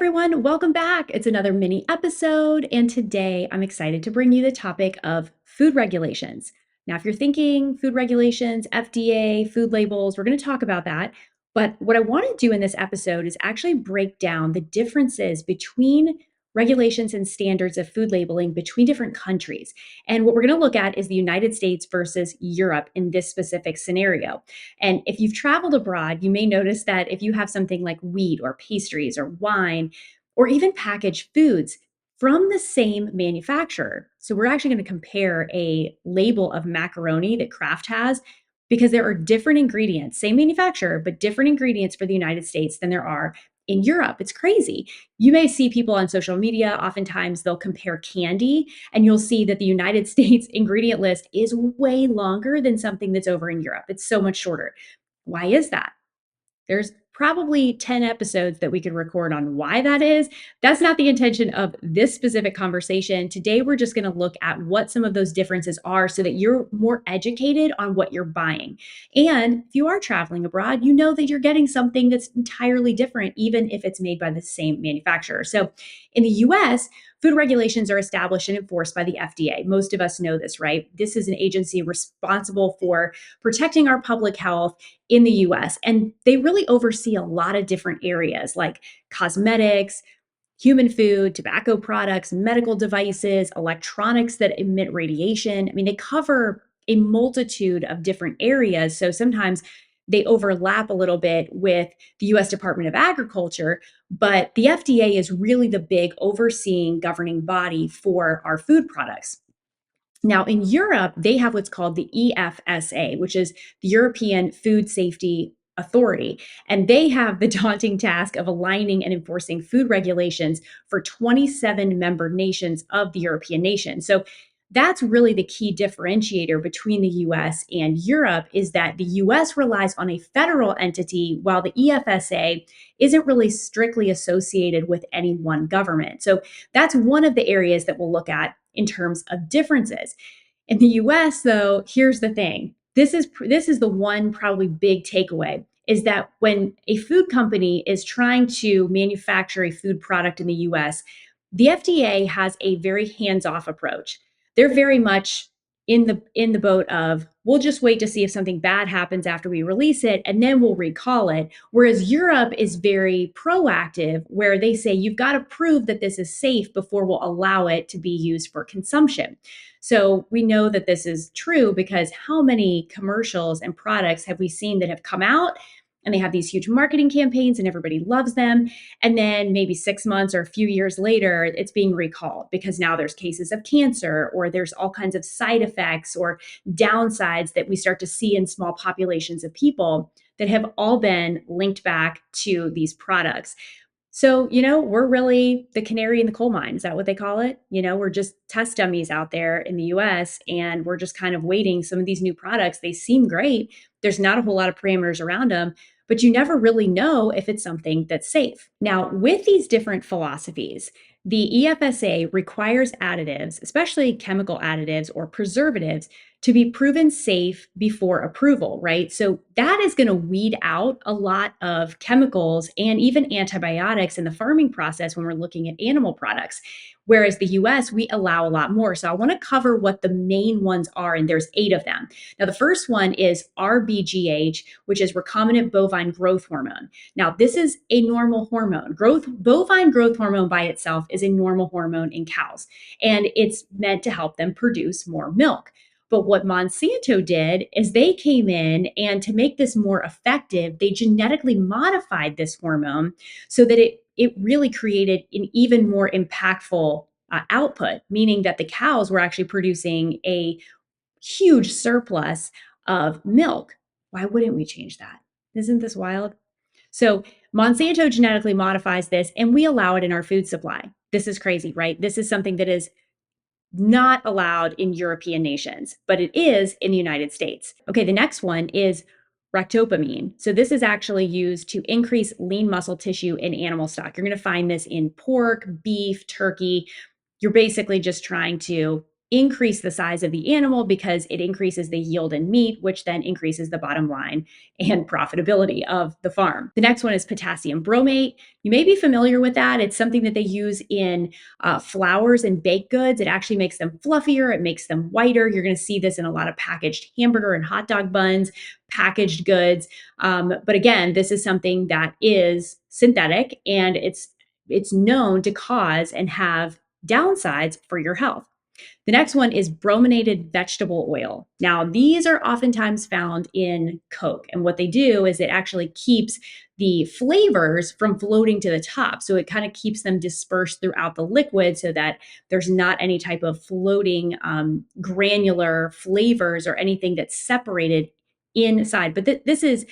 everyone, welcome back. It's another mini episode, and today I'm excited to bring you the topic of food regulations. Now, if you're thinking food regulations, FDA, food labels, we're going to talk about that. But what I want to do in this episode is actually break down the differences between regulations and standards of food labeling between different countries. And what we're going to look at is the United States versus Europe in this specific scenario. And if you've traveled abroad, you may notice that if you have something like wheat or pastries or wine or even packaged foods from the same manufacturer. So we're actually going to compare a label of macaroni that Kraft has because there are different ingredients, same manufacturer, but different ingredients for the United States than there are in Europe. It's crazy. You may see people on social media, oftentimes they'll compare candy and you'll see that the United States ingredient list is way longer than something that's over in Europe. It's so much shorter. Why is that? There's probably 10 episodes that we could record on why that is. That's not the intention of this specific conversation. Today, we're just going to look at what some of those differences are so that you're more educated on what you're buying. And if you are traveling abroad, you know that you're getting something that's entirely different, even if it's made by the same manufacturer. So in the US, food regulations are established and enforced by the FDA. Most of us know this, right? This is an agency responsible for protecting our public health in the US. And they really oversee a lot of different areas like cosmetics, human food, tobacco products, medical devices, electronics that emit radiation. I mean, they cover a multitude of different areas. So sometimes they overlap a little bit with the US Department of Agriculture, but the FDA is really the big overseeing governing body for our food products. Now, in Europe, they have what's called the EFSA, which is the European Food Safety Authority. And they have the daunting task of aligning and enforcing food regulations for 27 member nations of the European nation. So that's really the key differentiator between the US and Europe is that the US relies on a federal entity while the EFSA isn't really strictly associated with any one government. So that's one of the areas that we'll look at in terms of differences. In the US though, here's the thing. This is the one probably big takeaway is that when a food company is trying to manufacture a food product in the US, the FDA has a very hands-off approach. They're very much in the boat of we'll just wait to see if something bad happens after we release it and then we'll recall it, whereas Europe is very proactive where they say you've got to prove that this is safe before we'll allow it to be used for consumption. So we know that this is true because how many commercials and products have we seen that have come out and they have these huge marketing campaigns and everybody loves them. And then maybe 6 months or a few years later, it's being recalled because now there's cases of cancer or there's all kinds of side effects or downsides that we start to see in small populations of people that have all been linked back to these products. So, we're really the canary in the coal mine. Is that what they call it? We're just test dummies out there in the US and we're just kind of waiting. Some of these new products, they seem great. There's not a whole lot of parameters around them, but you never really know if it's something that's safe. Now, with these different philosophies, the EFSA requires additives, especially chemical additives or preservatives, to be proven safe before approval, right? So that is going to weed out a lot of chemicals and even antibiotics in the farming process when we're looking at animal products. Whereas the US, we allow a lot more. So I want to cover what the main ones are, and there's 8 of them. Now, the first one is RBGH, which is recombinant bovine growth hormone. Now, this is a normal hormone. Bovine growth hormone by itself is a normal hormone in cows, and it's meant to help them produce more milk. But what Monsanto did is they came in and to make this more effective, they genetically modified this hormone so that it really created an even more impactful output, meaning that the cows were actually producing a huge surplus of milk. Why wouldn't we change that? Isn't this wild? So Monsanto genetically modifies this and we allow it in our food supply. This is crazy, right? This is something that is not allowed in European nations, but it is in the United States. Okay, the next one is ractopamine. So this is actually used to increase lean muscle tissue in animal stock. You're going to find this in pork, beef, turkey. You're basically just trying to increase the size of the animal because it increases the yield in meat, which then increases the bottom line and profitability of the farm. The next one is potassium bromate. You may be familiar with that. It's something that they use in flours and baked goods. It actually makes them fluffier, it makes them whiter. You're going to see this in a lot of packaged hamburger and hot dog buns, packaged goods. But again, this is something that is synthetic, and it's known to cause and have downsides for your health. The next one is brominated vegetable oil. Now, these are oftentimes found in Coke. And what they do is it actually keeps the flavors from floating to the top. So it kind of keeps them dispersed throughout the liquid so that there's not any type of floating granular flavors or anything that's separated inside. But this is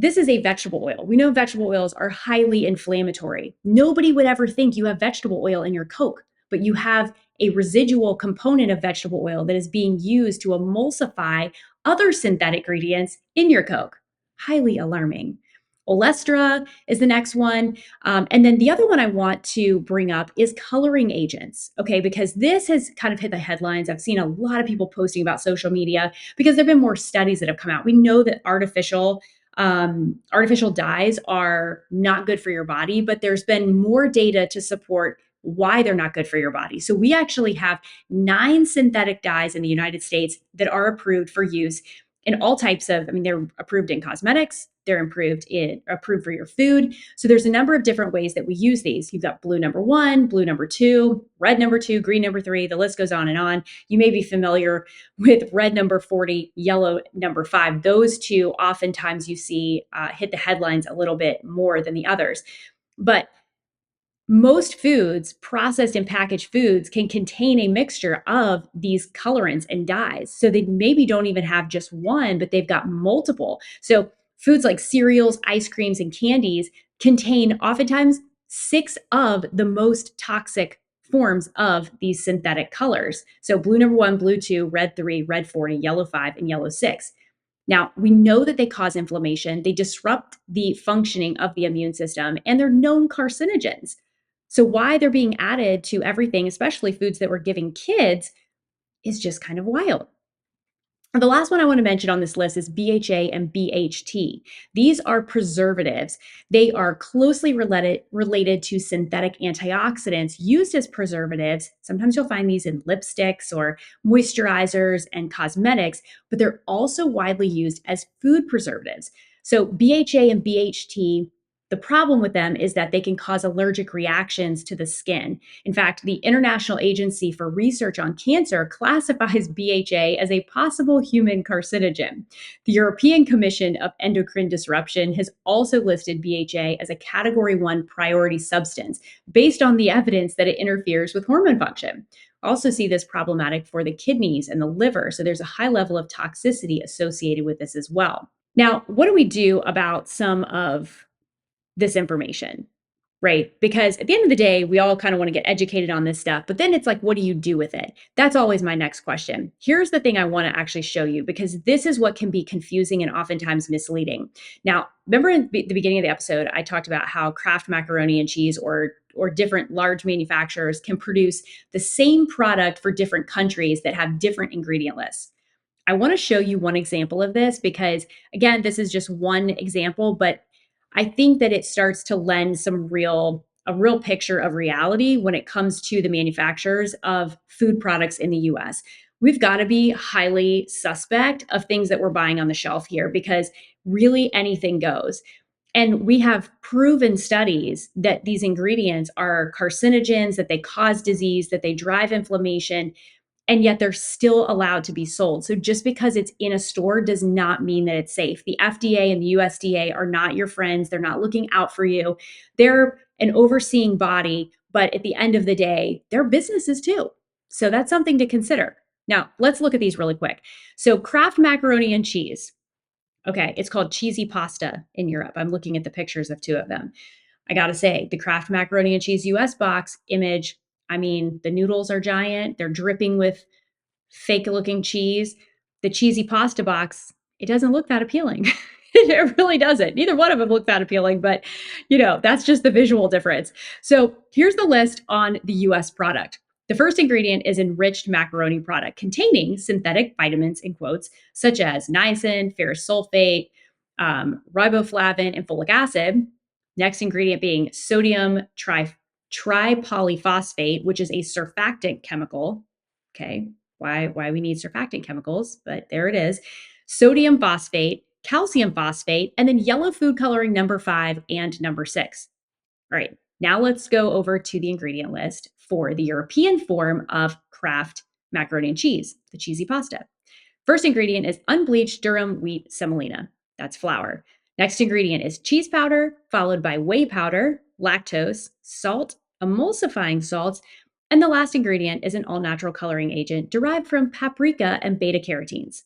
a vegetable oil. We know vegetable oils are highly inflammatory. Nobody would ever think you have vegetable oil in your Coke, but you have a residual component of vegetable oil that is being used to emulsify other synthetic ingredients in your Coke. Highly alarming. Olestra is the next one. And then the other one I want to bring up is coloring agents, okay? Because this has kind of hit the headlines. I've seen a lot of people posting about social media because there have been more studies that have come out. We know that artificial dyes are not good for your body, but there's been more data to support why they're not good for your body. So we actually have 9 synthetic dyes in the United States that are approved for use in all types of, they're approved in cosmetics, they're approved for your food. So there's a number of different ways that we use these. You've got blue number 1, blue number 2, red number 2, green number 3, the list goes on and on. You may be familiar with red number 40, yellow number 5. Those two oftentimes you see hit the headlines a little bit more than the others. But most foods, processed and packaged foods, can contain a mixture of these colorants and dyes. So they maybe don't even have just one, but they've got multiple. So foods like cereals, ice creams, and candies contain oftentimes 6 of the most toxic forms of these synthetic colors. So blue number 1, blue 2, red 3, red 40, yellow 5, and yellow 6. Now, we know that they cause inflammation, they disrupt the functioning of the immune system, and they're known carcinogens. So why they're being added to everything, especially foods that we're giving kids, is just kind of wild. The last one I want to mention on this list is BHA and BHT. These are preservatives. They are closely related to synthetic antioxidants used as preservatives. Sometimes you'll find these in lipsticks or moisturizers and cosmetics, but they're also widely used as food preservatives. So BHA and BHT, the problem with them is that they can cause allergic reactions to the skin. In fact, the International Agency for Research on Cancer classifies BHA as a possible human carcinogen. The European Commission of Endocrine Disruption has also listed BHA as a Category 1 priority substance based on the evidence that it interferes with hormone function. Also see this problematic for the kidneys and the liver, so there's a high level of toxicity associated with this as well. Now, what do we do about some of this information, right? Because at the end of the day, we all kind of want to get educated on this stuff, but then it's like, what do you do with it? That's always my next question. Here's the thing I want to actually show you, because this is what can be confusing and oftentimes misleading. Now, remember in the beginning of the episode, I talked about how Kraft macaroni and cheese or different large manufacturers can produce the same product for different countries that have different ingredient lists. I want to show you one example of this because, again, this is just one example, but I think that it starts to lend a real picture of reality when it comes to the manufacturers of food products in the US. We've got to be highly suspect of things that we're buying on the shelf here because really anything goes. And we have proven studies that these ingredients are carcinogens, that they cause disease, that they drive inflammation, and yet they're still allowed to be sold. So just because it's in a store does not mean that it's safe. The FDA and the USDA are not your friends. They're not looking out for you. They're an overseeing body, but at the end of the day, they're businesses too. So that's something to consider. Now, let's look at these really quick. So Kraft macaroni and cheese. Okay, it's called cheesy pasta in Europe. I'm looking at the pictures of 2 of them. I gotta say, the Kraft macaroni and cheese US box image, the noodles are giant. They're dripping with fake looking cheese. The cheesy pasta box, it doesn't look that appealing. It really doesn't. Neither one of them look that appealing, but that's just the visual difference. So here's the list on the US product. The first ingredient is enriched macaroni product containing synthetic vitamins, in quotes, such as niacin, ferrous sulfate, riboflavin, and folic acid. Next ingredient being sodium tripolyphosphate, which is a surfactant chemical. Okay, why we need surfactant chemicals, but there it is. Sodium phosphate, calcium phosphate, and then yellow food coloring number 5 and number 6. All right, now let's go over to the ingredient list for the European form of Kraft macaroni and cheese, the cheesy pasta. First ingredient is unbleached durum wheat semolina. That's flour. Next ingredient is cheese powder, followed by whey powder, lactose, salt, emulsifying salts, and the last ingredient is an all-natural coloring agent derived from paprika and beta carotenes.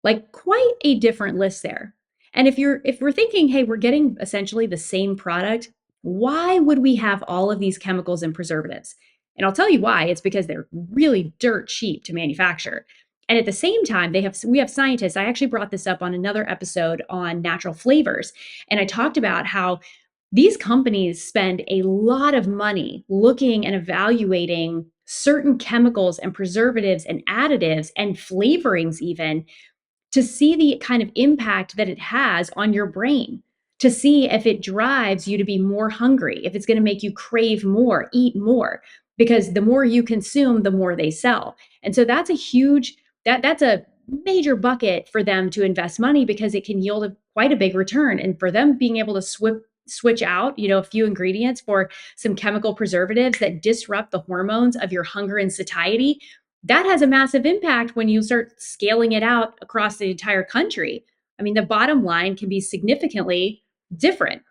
Like quite a different list there. And if we're thinking, hey, we're getting essentially the same product, why would we have all of these chemicals and preservatives? And I'll tell you why. It's because they're really dirt cheap to manufacture. And at the same time, we have scientists. I actually brought this up on another episode on natural flavors. And I talked about how these companies spend a lot of money looking and evaluating certain chemicals and preservatives and additives and flavorings even to see the kind of impact that it has on your brain, to see if it drives you to be more hungry, if it's going to make you crave more, eat more, because the more you consume, the more they sell. And so that's a huge, that's a major bucket for them to invest money because it can yield quite a big return. And for them being able to switch out, a few ingredients for some chemical preservatives that disrupt the hormones of your hunger and satiety, that has a massive impact when you start scaling it out across the entire country. I mean, the bottom line can be significantly different.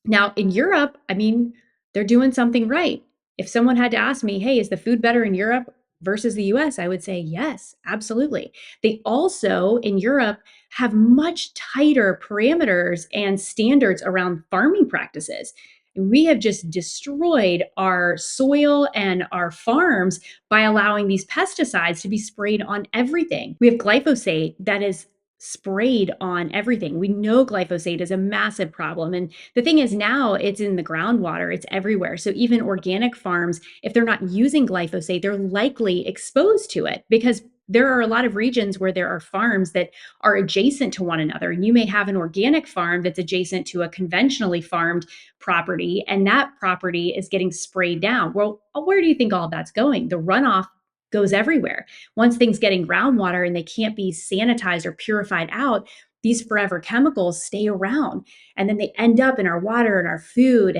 Now, in Europe, I mean, they're doing something right. If someone had to ask me, hey, is the food better in Europe versus the US? I would say yes, absolutely. They also, in Europe, have much tighter parameters and standards around farming practices. We have just destroyed our soil and our farms by allowing these pesticides to be sprayed on everything. We have glyphosate that is sprayed on everything. We know glyphosate is a massive problem. And the thing is, now it's in the groundwater, it's everywhere. So even organic farms, if they're not using glyphosate, they're likely exposed to it because there are a lot of regions where there are farms that are adjacent to one another. And you may have an organic farm that's adjacent to a conventionally farmed property, and that property is getting sprayed down. Well, where do you think all of that's going? The runoff goes everywhere. Once things get in groundwater and they can't be sanitized or purified out, these forever chemicals stay around and then they end up in our water and our food,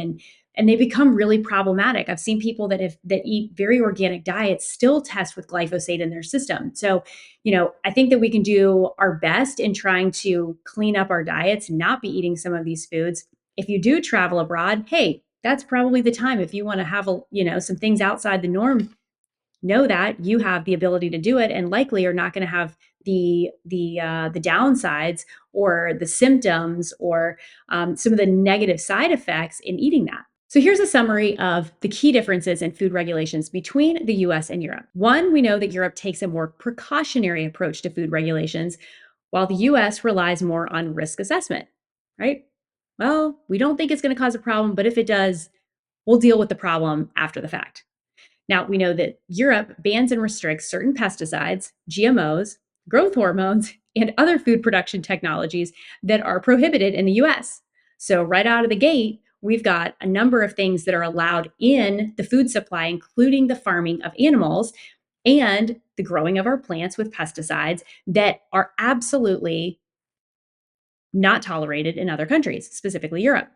and they become really problematic. I've seen people that eat very organic diets still test with glyphosate in their system. So, I think that we can do our best in trying to clean up our diets, not be eating some of these foods. If you do travel abroad, hey, that's probably the time. If you want to have some things outside the norm, know that you have the ability to do it, and likely are not going to have the downsides or the symptoms or some of the negative side effects in eating that. So here's a summary of the key differences in food regulations between the US and Europe. One, we know that Europe takes a more precautionary approach to food regulations, while the US relies more on risk assessment, right? Well, we don't think it's going to cause a problem, but if it does, we'll deal with the problem after the fact. Now, we know that Europe bans and restricts certain pesticides, GMOs, growth hormones, and other food production technologies that are prohibited in the US. So, right out of the gate, we've got a number of things that are allowed in the food supply, including the farming of animals and the growing of our plants with pesticides that are absolutely not tolerated in other countries, specifically Europe.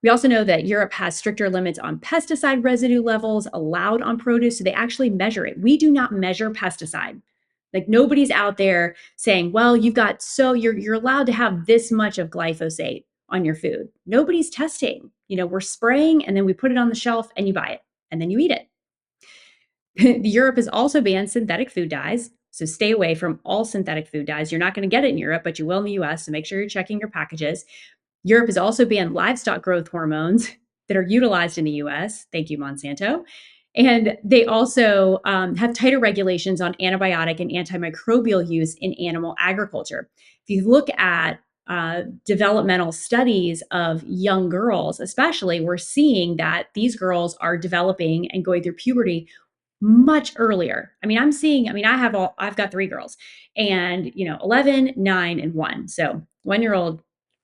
We also know that Europe has stricter limits on pesticide residue levels allowed on produce, so they actually measure it. We do not measure pesticide. Like nobody's out there saying, well, you're allowed to have this much of glyphosate on your food. Nobody's testing. We're spraying and then we put it on the shelf and you buy it and then you eat it. Europe has also banned synthetic food dyes. So stay away from all synthetic food dyes. You're not going to get it in Europe, but you will in the US. So make sure you're checking your packages. Europe has also banned livestock growth hormones that are utilized in the US. Thank you, Monsanto. And they also have tighter regulations on antibiotic and antimicrobial use in animal agriculture. If you look at developmental studies of young girls, especially, we're seeing that these girls are developing and going through puberty much earlier. I mean, I've got three girls and, 11, 9, and 1. So 1 year old,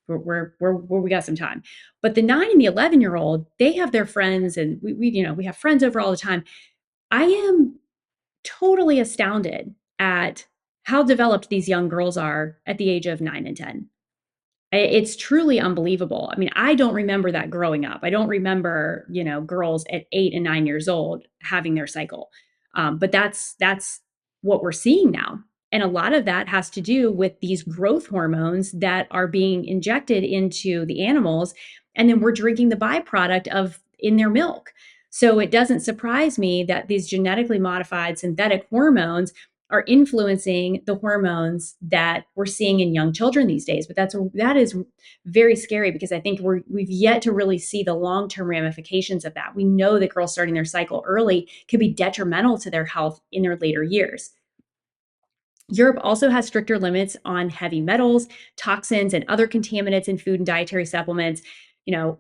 we got some time. But the 9 and the 11-year-old, they have their friends and we have friends over all the time. I am totally astounded at how developed these young girls are at the age of 9 and 10. It's truly unbelievable. I mean, I don't remember that growing up. I don't remember, girls at 8 and 9 years old having their cycle. But that's what we're seeing now. And a lot of that has to do with these growth hormones that are being injected into the animals. And then we're drinking the byproduct of in their milk. So it doesn't surprise me that these genetically modified synthetic hormones are influencing the hormones that we're seeing in young children these days. But that is very scary because I think we've yet to really see the long-term ramifications of that. We know that girls starting their cycle early can be detrimental to their health in their later years. Europe also has stricter limits on heavy metals, toxins, and other contaminants in food and dietary supplements.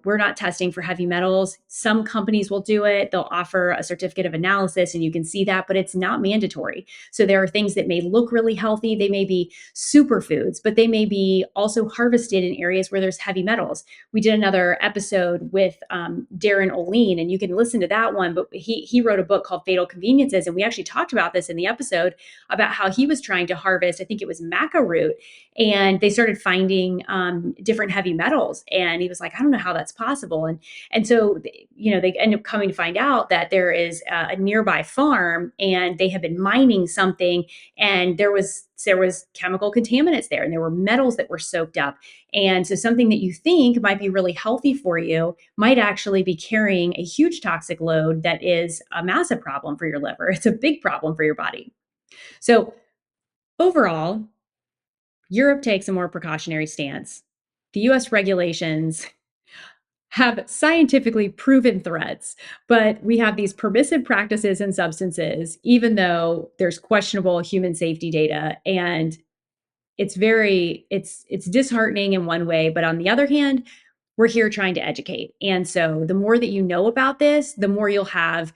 We're not testing for heavy metals. Some companies will do it. They'll offer a certificate of analysis and you can see that, but it's not mandatory. So there are things that may look really healthy. They may be superfoods, but they may be also harvested in areas where there's heavy metals. We did another episode with Darren Oline, and you can listen to that one, but he wrote a book called Fatal Conveniences. And we actually talked about this in the episode about how he was trying to harvest, I think it was maca root, and they started finding different heavy metals. And he was like, I don't know how that's possible. And so, they end up coming to find out that there is a nearby farm and they have been mining something, and there was chemical contaminants there, and there were metals that were soaked up. And so something that you think might be really healthy for you might actually be carrying a huge toxic load that is a massive problem for your liver. It's a big problem for your body. So overall, Europe takes a more precautionary stance. The US regulations have scientifically proven threats, but we have these permissive practices and substances, even though there's questionable human safety data. And it's disheartening in one way, but on the other hand, we're here trying to educate. And so the more that you know about this, the more you'll have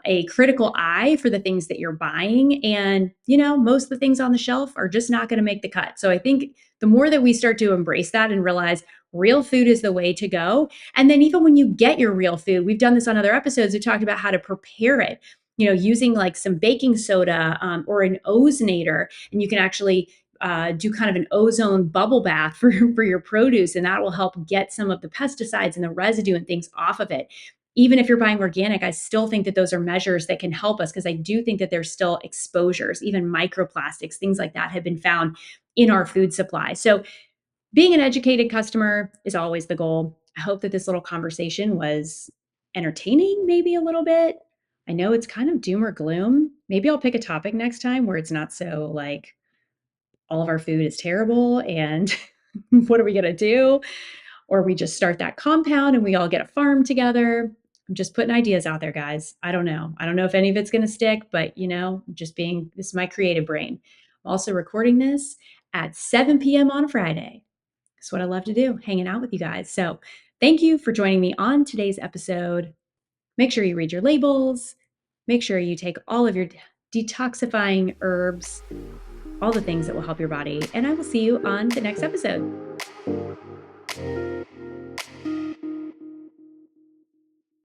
a critical eye for the things that you're buying. And, most of the things on the shelf are just not going to make the cut. So I think the more that we start to embrace that and realize real food is the way to go. And then even when you get your real food, we've done this on other episodes, we talked about how to prepare it, using like some baking soda or an ozonator, and you can actually do kind of an ozone bubble bath for your produce, and that will help get some of the pesticides and the residue and things off of it. Even if you're buying organic, I still think that those are measures that can help us, because I do think that there's still exposures, even microplastics, things like that have been found in our food supply. So being an educated customer is always the goal. I hope that this little conversation was entertaining, maybe a little bit. I know it's kind of doom or gloom. Maybe I'll pick a topic next time where it's not so like all of our food is terrible and what are we going to do? Or we just start that compound and we all get a farm together. I'm just putting ideas out there, guys. I don't know. I don't know if any of it's going to stick, but this is my creative brain. I'm also recording this at 7 p.m. on a Friday. It's what I love to do, hanging out with you guys. So thank you for joining me on today's episode. Make sure you read your labels. Make sure you take all of your detoxifying herbs, all the things that will help your body. And I will see you on the next episode.